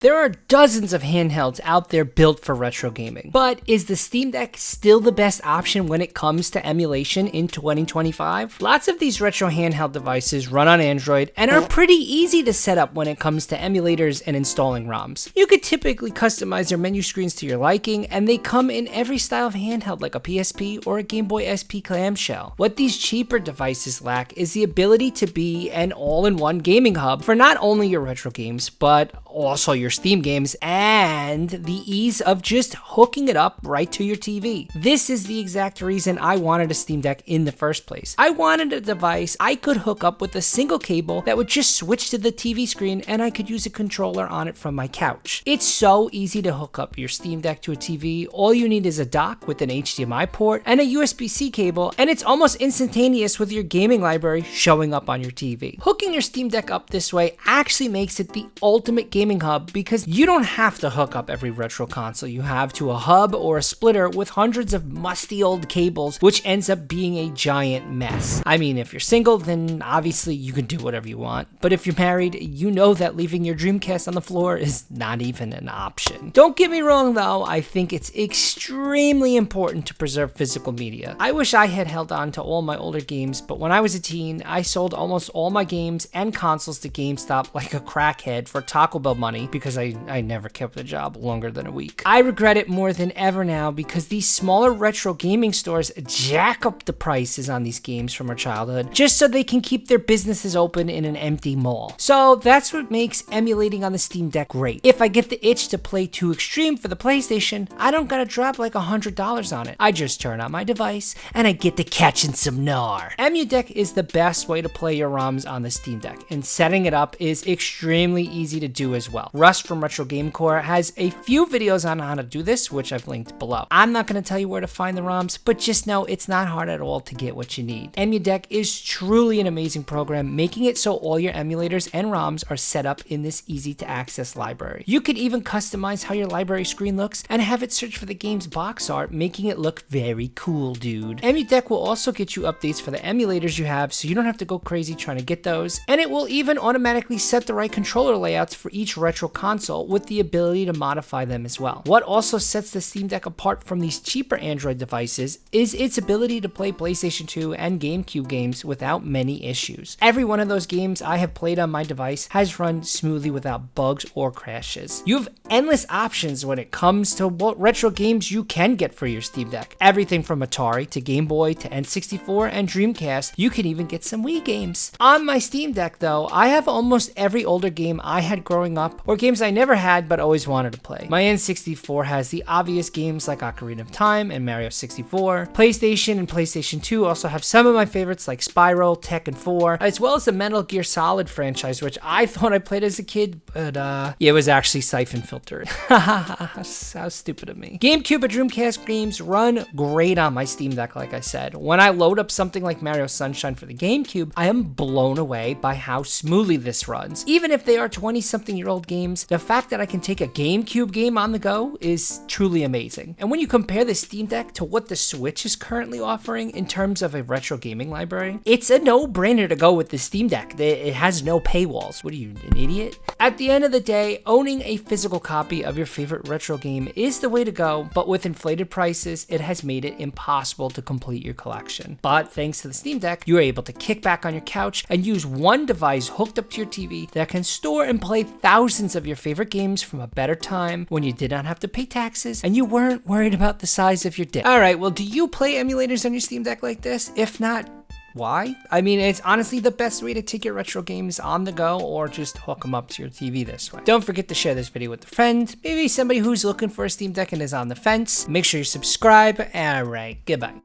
There are dozens of handhelds out there built for retro gaming, but is the Steam Deck still the best option when it comes to emulation in 2025? Lots of these retro handheld devices run on Android and are pretty easy to set up when it comes to emulators and installing ROMs. You could typically customize their menu screens to your liking, and they come in every style of handheld like a PSP or a Game Boy SP clamshell. What these cheaper devices lack is the ability to be an all-in-one gaming hub for not only your retro games, but also your Steam games, and the ease of just hooking it up right to your TV. This is the exact reason I wanted a Steam Deck in the first place. I wanted a device I could hook up with a single cable that would just switch to the TV screen, and I could use a controller on it from my couch. It's so easy to hook up your Steam Deck to a TV. All you need is a dock with an HDMI port and a USB-C cable, and it's almost instantaneous with your gaming library showing up on your TV. Hooking your Steam Deck up this way actually makes it the ultimate gaming hub, because you don't have to hook up every retro console you have to a hub or a splitter with hundreds of musty old cables, which ends up being a giant mess. I mean, if you're single, then obviously you can do whatever you want, but if you're married, you know that leaving your Dreamcast on the floor is not even an option. Don't get me wrong though, I think it's extremely important to preserve physical media. I wish I had held on to all my older games, but when I was a teen, I sold almost all my games and consoles to GameStop like a crackhead for Taco Bell money, because I never kept a job longer than a week. I regret it more than ever now, because these smaller retro gaming stores jack up the prices on these games from our childhood just so they can keep their businesses open in an empty mall. So that's what makes emulating on the Steam Deck great. If I get the itch to play Too Extreme for the PlayStation, I don't gotta drop like $100 on it. I just turn on my device and I get to catching some gnar. Emu Deck is the best way to play your ROMs on the Steam Deck, and setting it up is extremely easy to do as well. Russ from Retro Game Core has a few videos on how to do this, which I've linked below. I'm not going to tell you where to find the ROMs, but just know it's not hard at all to get what you need. Emu Deck is truly an amazing program, making it so all your emulators and ROMs are set up in this easy to access library. You could even customize how your library screen looks and have it search for the game's box art, making it look very cool, dude. Emu Deck will also get you updates for the emulators you have, so you don't have to go crazy trying to get those, and it will even automatically set the right controller layouts for each retro console with the ability to modify them as well. What also sets the Steam Deck apart from these cheaper Android devices is its ability to play PlayStation 2 and GameCube games without many issues. Every one of those games I have played on my device has run smoothly without bugs or crashes. You have endless options when it comes to what retro games you can get for your Steam Deck. Everything from Atari to Game Boy to N64 and Dreamcast. You can even get some Wii games. On my Steam Deck though, I have almost every older game I had growing up, or games I never had but always wanted to play. My N64 has the obvious games like Ocarina of Time and Mario 64. PlayStation and PlayStation 2 also have some of my favorites like Spyro, Tekken 4, as well as the Metal Gear Solid franchise, which I thought I played as a kid, but it was actually siphon filtered. How stupid of me. GameCube and Dreamcast games run great on my Steam Deck, like I said. When I load up something like Mario Sunshine for the GameCube, I am blown away by how smoothly this runs. Even if they are 20-something-year-old games, the fact that I can take a GameCube game on the go is truly amazing. And when you compare the Steam Deck to what the Switch is currently offering in terms of a retro gaming library, it's a no-brainer to go with the Steam Deck. It has no paywalls. What are you, an idiot? At the end of the day, owning a physical copy of your favorite retro game is the way to go, but with inflated prices, it has made it impossible to complete your collection. But thanks to the Steam Deck, you are able to kick back on your couch and use one device hooked up to your TV that can store and play thousands of your favorite games from a better time when you did not have to pay taxes and you weren't worried about the size of your dick. Alright, well, do you play emulators on your Steam Deck like this? If not, why? I mean, it's honestly the best way to take your retro games on the go, or just hook them up to your TV this way. Don't forget to share this video with a friend, maybe somebody who's looking for a Steam Deck and is on the fence. Make sure you subscribe. Alright, goodbye.